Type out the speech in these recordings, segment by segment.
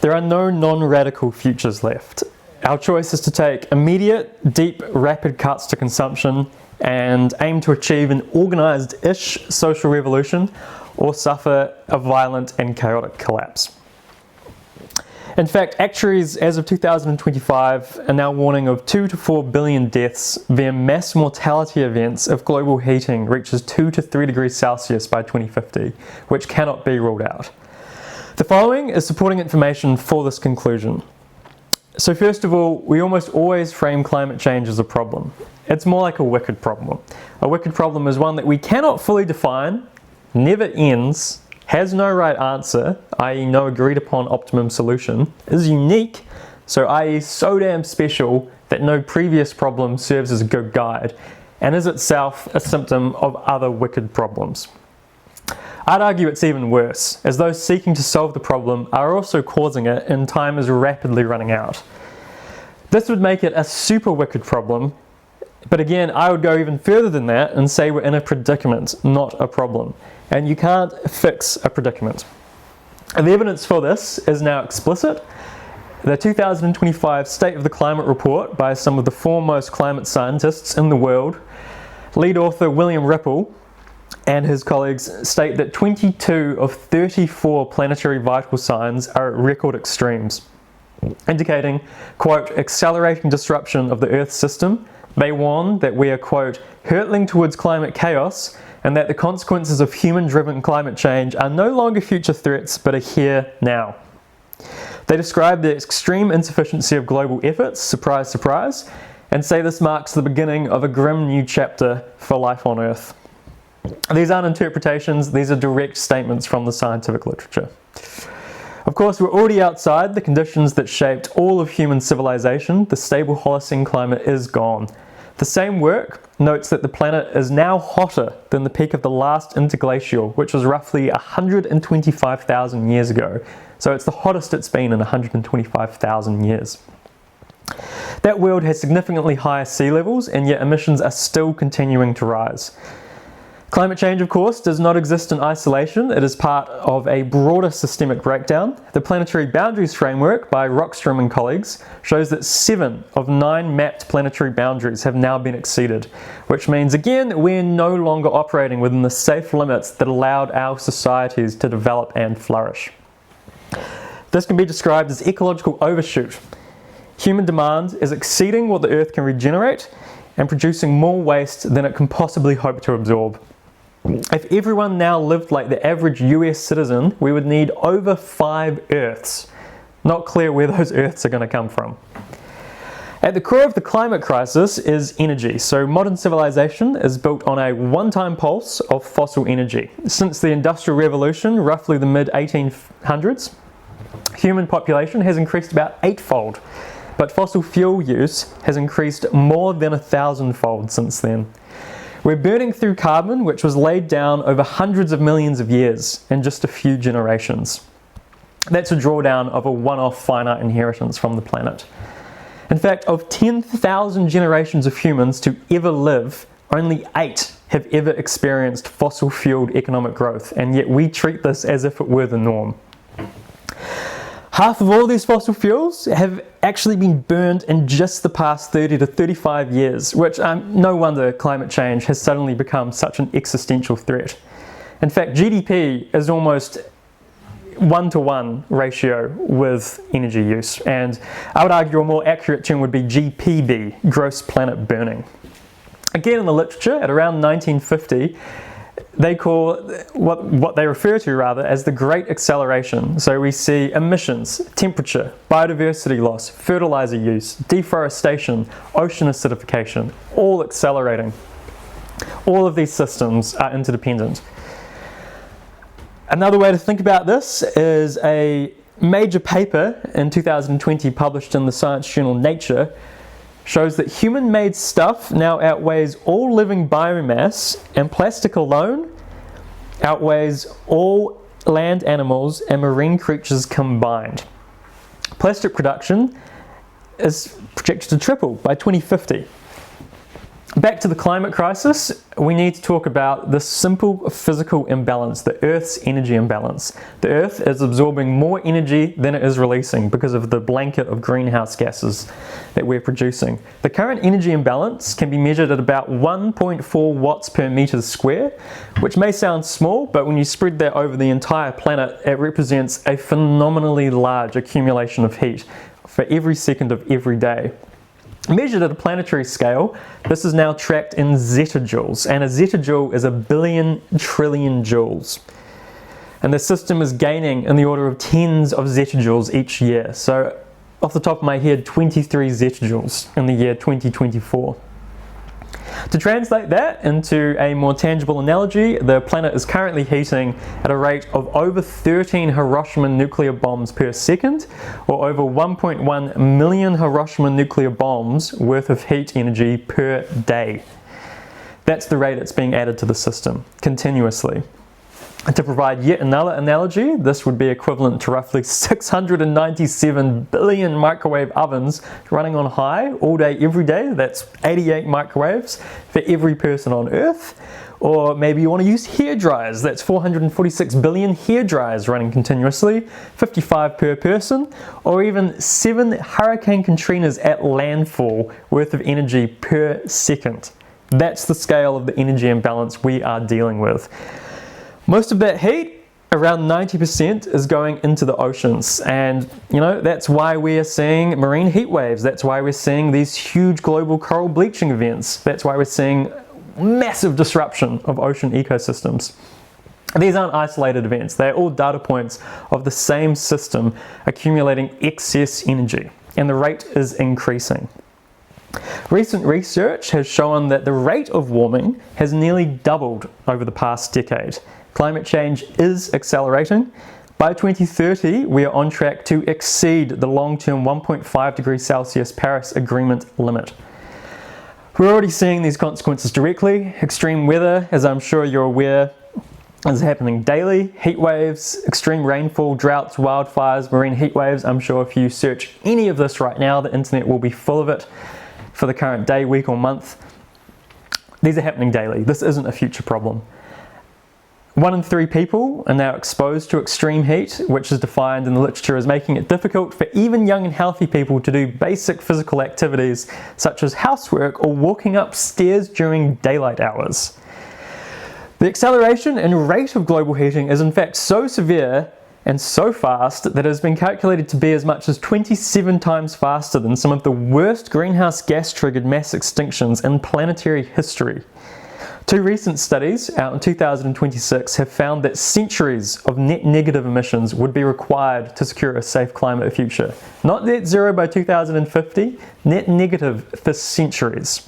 There are no non-radical futures left. Our choice is to take immediate, deep, rapid cuts to consumption and aim to achieve an organised-ish social revolution or suffer a violent and chaotic collapse. In fact, actuaries as of 2025 are now warning of 2 to 4 billion deaths via mass mortality events if global heating reaches 2 to 3 degrees Celsius by 2050, which cannot be ruled out. The following is supporting information for this conclusion. So first of all, we almost always frame climate change as a problem. It's more like a wicked problem. A wicked problem is one that we cannot fully define, never ends, has no right answer, i.e. no agreed upon optimum solution, is unique, so i.e. so damn special that no previous problem serves as a good guide, and is itself a symptom of other wicked problems. I'd argue it's even worse, as those seeking to solve the problem are also causing it and time is rapidly running out. This would make it a super wicked problem, but again, I would go even further than that and say we're in a predicament, not a problem. And you can't fix a predicament. And the evidence for this is now explicit. The 2025 State of the Climate report by some of the foremost climate scientists in the world, lead author William Ripple and his colleagues state that 22 of 34 planetary vital signs are at record extremes, indicating, quote, accelerating disruption of the Earth system. They warn that we are, quote, hurtling towards climate chaos, and that the consequences of human-driven climate change are no longer future threats, but are here now. They describe the extreme insufficiency of global efforts, surprise, surprise, and say this marks the beginning of a grim new chapter for life on Earth. These aren't interpretations, these are direct statements from the scientific literature. Of course, we're already outside the conditions that shaped all of human civilization. The stable Holocene climate is gone. The same work notes that the planet is now hotter than the peak of the last interglacial, which was roughly 125,000 years ago. So it's the hottest it's been in 125,000 years. That world has significantly higher sea levels, and yet emissions are still continuing to rise. Climate change, of course, does not exist in isolation. It is part of a broader systemic breakdown. The Planetary Boundaries Framework by Rockstrom and colleagues shows that 7 of 9 mapped planetary boundaries have now been exceeded, which means, again, that we're no longer operating within the safe limits that allowed our societies to develop and flourish. This can be described as ecological overshoot. Human demand is exceeding what the Earth can regenerate and producing more waste than it can possibly hope to absorb. If everyone now lived like the average US citizen, we would need over 5 Earths. Not clear where those Earths are going to come from. At the core of the climate crisis is energy. So modern civilization is built on a one-time pulse of fossil energy. Since the Industrial Revolution, roughly the mid-1800s, human population has increased about 8-fold, but fossil fuel use has increased more than 1,000-fold since then. We're burning through carbon, which was laid down over hundreds of millions of years in just a few generations. That's a drawdown of a one-off finite inheritance from the planet. In fact, of 10,000 generations of humans to ever live, only 8 have ever experienced fossil-fueled economic growth, and yet we treat this as if it were the norm. Half of all these fossil fuels have actually been burned in just the past 30 to 35 years, which no wonder climate change has suddenly become such an existential threat. In fact, GDP is almost 1-to-1 ratio with energy use, and I would argue a more accurate term would be GPB, gross planet burning. Again, in the literature, at around 1950, they call what they refer to rather as the Great Acceleration. So we see emissions, temperature, biodiversity loss, fertilizer use, deforestation, ocean acidification, all accelerating. All of these systems are interdependent. Another way to think about this is a major paper in 2020 published in the science journal Nature shows that human-made stuff now outweighs all living biomass, and plastic alone outweighs all land animals and marine creatures combined. Plastic production is projected to triple by 2050. Back to the climate crisis, we need to talk about the simple physical imbalance, the Earth's energy imbalance. The Earth is absorbing more energy than it is releasing because of the blanket of greenhouse gases that we're producing. The current energy imbalance can be measured at about 1.4 watts per meter square, which may sound small, but when you spread that over the entire planet, it represents a phenomenally large accumulation of heat for every second of every day. Measured at a planetary scale, this is now tracked in zettajoules, and a zettajoule is 1 billion joules. And the system is gaining in the order of tens of zettajoules each year. So, off the top of my head, 23 zettajoules in the year 2024. To translate that into a more tangible analogy, the planet is currently heating at a rate of over 13 Hiroshima nuclear bombs per second, or over 1.1 million Hiroshima nuclear bombs worth of heat energy per day. That's the rate it's being added to the system, continuously. And to provide yet another analogy, this would be equivalent to roughly 697 billion microwave ovens running on high all day, every day. That's 88 microwaves for every person on Earth. Or maybe you want to use hair dryers. That's 446 billion hair dryers running continuously, 55 per person. Or even 7 Hurricane Katrinas at landfall worth of energy per second. That's the scale of the energy imbalance we are dealing with. Most of that heat, around 90%, is going into the oceans, and that's why we are seeing marine heat waves. That's why we're seeing these huge global coral bleaching events. That's why we're seeing massive disruption of ocean ecosystems. These aren't isolated events. They're all data points of the same system accumulating excess energy, and the rate is increasing. Recent research has shown that the rate of warming has nearly doubled over the past decade. Climate change is accelerating. By 2030, we are on track to exceed the long-term 1.5 degrees Celsius Paris Agreement limit. We're already seeing these consequences directly. Extreme weather, as I'm sure you're aware, is happening daily. Heat waves, extreme rainfall, droughts, wildfires, marine heat waves. I'm sure if you search any of this right now, the internet will be full of it for the current day, week, or month. These are happening daily. This isn't a future problem. 1 in 3 people are now exposed to extreme heat, which is defined in the literature as making it difficult for even young and healthy people to do basic physical activities such as housework or walking upstairs during daylight hours. The acceleration and rate of global heating is in fact so severe and so fast that it has been calculated to be as much as 27 times faster than some of the worst greenhouse gas triggered mass extinctions in planetary history. 2 recent studies out in 2026 have found that centuries of net negative emissions would be required to secure a safe climate future. Not net zero by 2050, net negative for centuries.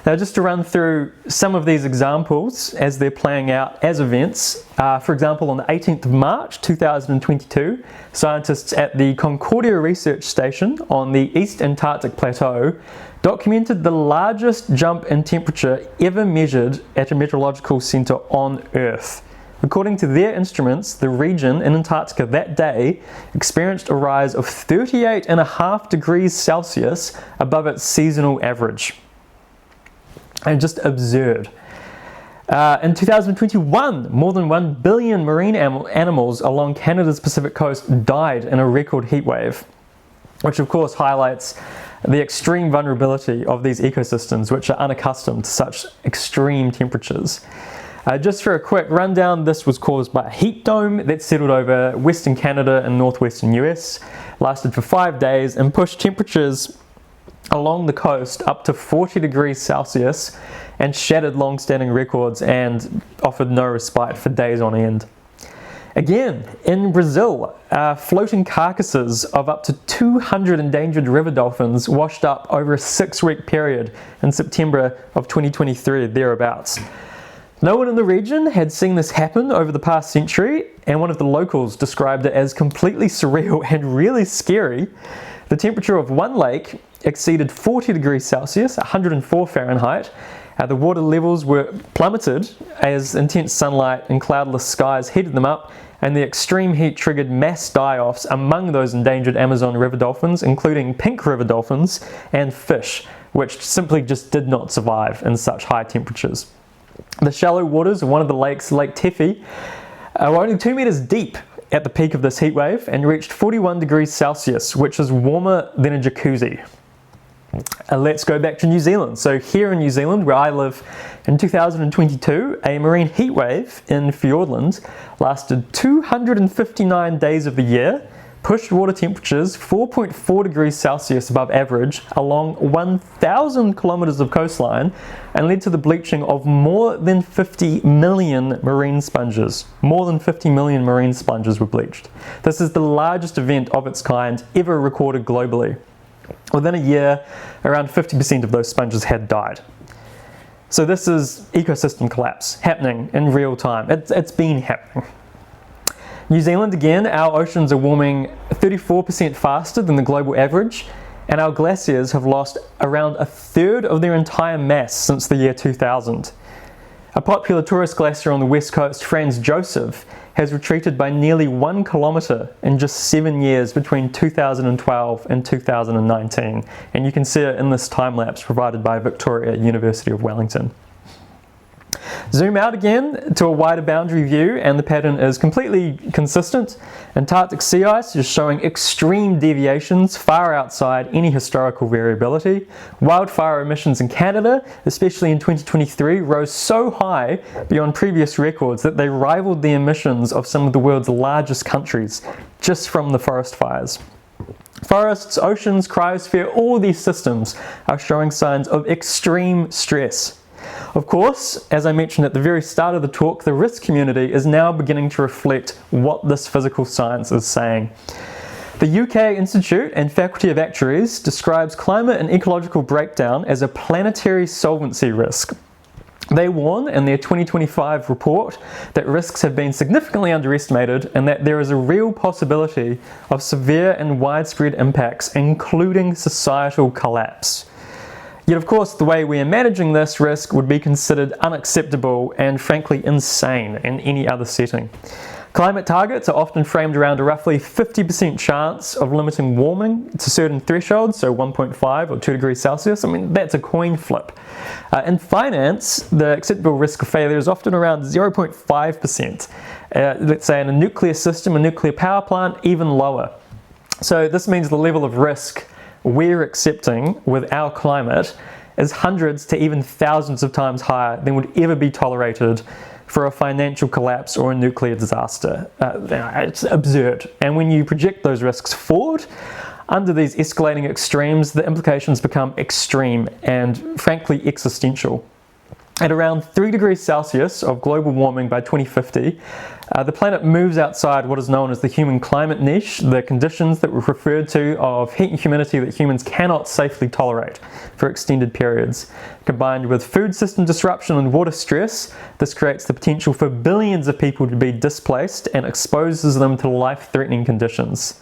Now, just to run through some of these examples as they're playing out as events. For example, on the 18th of March 2022, scientists at the Concordia Research Station on the East Antarctic Plateau documented the largest jump in temperature ever measured at a meteorological centre on Earth. According to their instruments, the region in Antarctica that day experienced a rise of 38.5 degrees Celsius above its seasonal average. And just absurd. In 2021, more than 1 billion marine animals along Canada's Pacific coast died in a record heat wave, which of course highlights the extreme vulnerability of these ecosystems, which are unaccustomed to such extreme temperatures. Just for a quick rundown, this was caused by a heat dome that settled over Western Canada and northwestern US, lasted for 5 days and pushed temperatures along the coast up to 40 degrees Celsius and shattered long-standing records and offered no respite for days on end. Again, in Brazil, floating carcasses of up to 200 endangered river dolphins washed up over a 6-week period in September of 2023, thereabouts. No one in the region had seen this happen over the past century, and one of the locals described it as completely surreal and really scary. The temperature of one lake exceeded 40 degrees Celsius, 104 Fahrenheit, The water levels were plummeted as intense sunlight and cloudless skies heated them up, and the extreme heat triggered mass die-offs among those endangered Amazon river dolphins, including pink river dolphins and fish, which simply just did not survive in such high temperatures. The shallow waters of one of the lakes, Lake Tephi, were only 2 meters deep at the peak of this heat wave and reached 41 degrees Celsius, which is warmer than a jacuzzi. Let's go back to New Zealand. So here in New Zealand, where I live, in 2022, a marine heat wave in Fiordland lasted 259 days of the year, pushed water temperatures 4.4 degrees Celsius above average along 1,000 kilometers of coastline, and led to the bleaching of more than 50 million marine sponges. More than 50 million marine sponges were bleached. This is the largest event of its kind ever recorded globally. Within a year, around 50% of those sponges had died. So this is ecosystem collapse happening in real time. It's been happening. New Zealand, again, our oceans are warming 34% faster than the global average, and our glaciers have lost around a third of their entire mass since the year 2000. A popular tourist glacier on the west coast, Franz Josef, has retreated by nearly 1 kilometre in just 7 years between 2012 and 2019, and you can see it in this time lapse provided by Victoria University of Wellington. Zoom out again to a wider boundary view, and the pattern is completely consistent. Antarctic sea ice is showing extreme deviations far outside any historical variability. Wildfire emissions in Canada, especially in 2023, rose so high beyond previous records that they rivaled the emissions of some of the world's largest countries just from the forest fires. Forests, oceans, cryosphere, all these systems are showing signs of extreme stress. Of course, as I mentioned at the very start of the talk, the risk community is now beginning to reflect what this physical science is saying. The UK Institute and Faculty of Actuaries describes climate and ecological breakdown as a planetary solvency risk. They warn in their 2025 report that risks have been significantly underestimated and that there is a real possibility of severe and widespread impacts, including societal collapse. Yet of course, the way we are managing this risk would be considered unacceptable and frankly insane in any other setting. Climate targets are often framed around a roughly 50% chance of limiting warming to certain thresholds, so 1.5 or 2 degrees Celsius. I mean, that's a coin flip. In finance, the acceptable risk of failure is often around 0.5%. Let's say in a nuclear system, a nuclear power plant, even lower. So this means the level of risk we're accepting with our climate is hundreds to even thousands of times higher than would ever be tolerated for a financial collapse or a nuclear disaster. It's absurd. And when you project those risks forward, under these escalating extremes, the implications become extreme and frankly existential. At around 3 degrees Celsius of global warming by 2050, the planet moves outside what is known as the human climate niche, the conditions that were referred to of heat and humidity that humans cannot safely tolerate for extended periods. Combined with food system disruption and water stress, this creates the potential for billions of people to be displaced and exposes them to life-threatening conditions.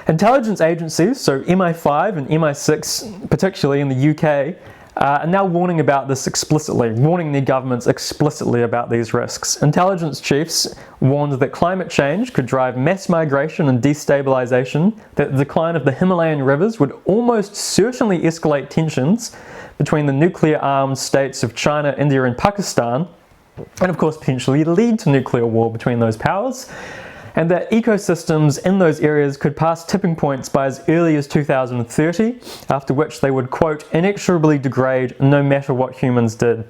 Intelligence agencies, so MI5 and MI6, particularly in the UK, are now warning about this explicitly, warning their governments explicitly about these risks. Intelligence chiefs warned that climate change could drive mass migration and destabilization, that the decline of the Himalayan rivers would almost certainly escalate tensions between the nuclear-armed states of China, India and Pakistan, and of course potentially lead to nuclear war between those powers, and that ecosystems in those areas could pass tipping points by as early as 2030, after which they would, quote, inexorably degrade no matter what humans did.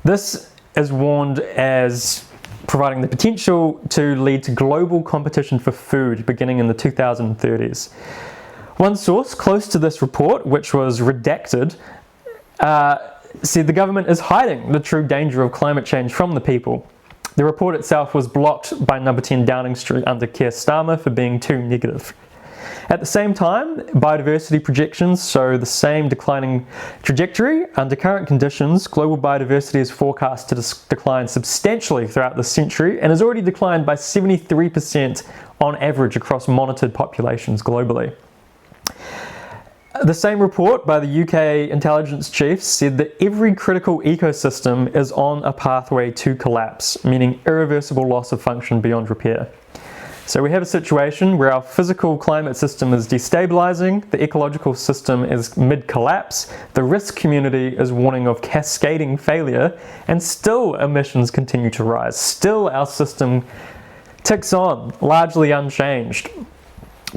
This is warned as providing the potential to lead to global competition for food beginning in the 2030s. One source close to this report, which was redacted, said the government is hiding the true danger of climate change from the people. The report itself was blocked by Number 10 Downing Street under Keir Starmer for being too negative. At the same time, biodiversity projections show the same declining trajectory. Under current conditions, global biodiversity is forecast to decline substantially throughout the century and has already declined by 73% on average across monitored populations globally. The same report by the UK intelligence chiefs said that every critical ecosystem is on a pathway to collapse, meaning irreversible loss of function beyond repair. So we have a situation where our physical climate system is destabilizing, the ecological system is mid-collapse, the risk community is warning of cascading failure, and still emissions continue to rise. Still our system ticks on, largely unchanged.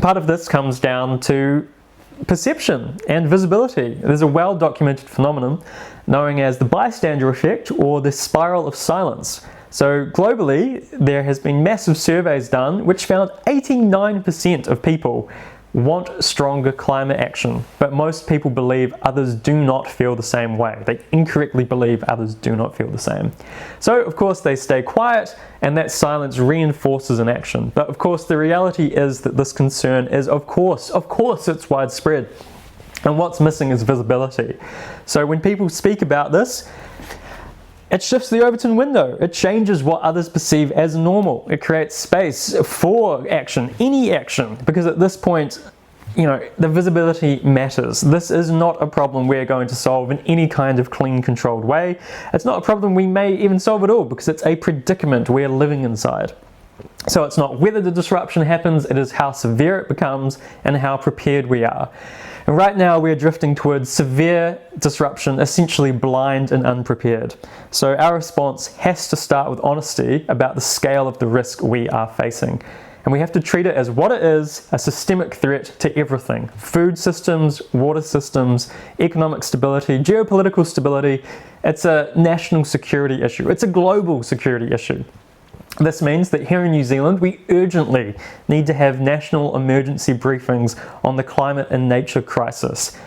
Part of this comes down to perception and visibility. There's a well-documented phenomenon known as the bystander effect or the spiral of silence. So globally, there has been massive surveys done which found 89% of people want stronger climate action, but most people believe others do not feel the same way. They incorrectly believe others do not feel the same. So of course they stay quiet, and that silence reinforces inaction. But of course the reality is that this concern is of course it's widespread. And what's missing is visibility. So when people speak about this, it shifts the Overton window. It changes what others perceive as normal. It creates space for action, any action, because at this point, the visibility matters. This is not a problem we're going to solve in any kind of clean, controlled way. It's not a problem we may even solve at all, because it's a predicament we're living inside. So it's not whether the disruption happens, it is how severe it becomes and how prepared we are. And right now we're drifting towards severe disruption, essentially blind and unprepared. So our response has to start with honesty about the scale of the risk we are facing. And we have to treat it as what it is, a systemic threat to everything. Food systems, water systems, economic stability, geopolitical stability. It's a national security issue. It's a global security issue. This means that here in New Zealand, we urgently need to have national emergency briefings on the climate and nature crisis.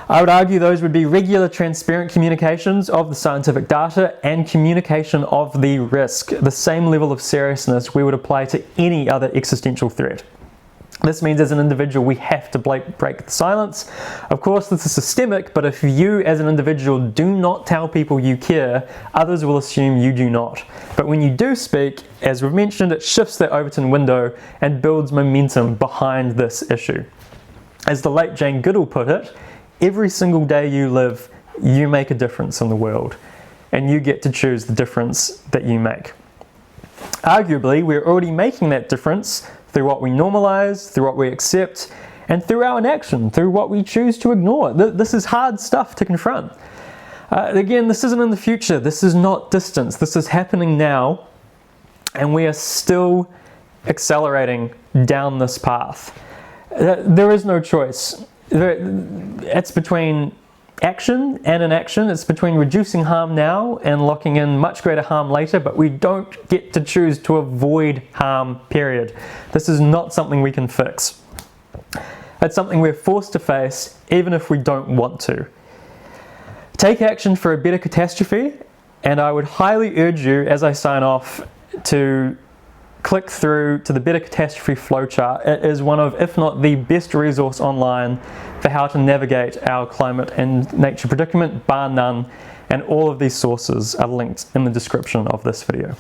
I would argue those would be regular, transparent communications of the scientific data and communication of the risk, the same level of seriousness we would apply to any other existential threat. This means as an individual we have to break the silence. Of course this is systemic, but if you as an individual do not tell people you care, others will assume you do not. But when you do speak, as we've mentioned, it shifts that Overton window and builds momentum behind this issue. As the late Jane Goodall put it, every single day you live, you make a difference in the world, and you get to choose the difference that you make. Arguably, we're already making that difference through what we normalize, through what we accept, and through our inaction, through what we choose to ignore. This is hard stuff to confront. Again, this isn't in the future, this is not distance, this is happening now, and we are still accelerating down this path. There is no choice. It's between action and inaction. It's between reducing harm now and locking in much greater harm later, but we don't get to choose to avoid harm, period. This is not something we can fix. It's something we're forced to face even if we don't want to. Take action for a better catastrophe, and I would highly urge you as I sign off to click through to the Better Catastrophe flowchart. It is one of, if not the best resource online for how to navigate our climate and nature predicament, bar none, and all of these sources are linked in the description of this video.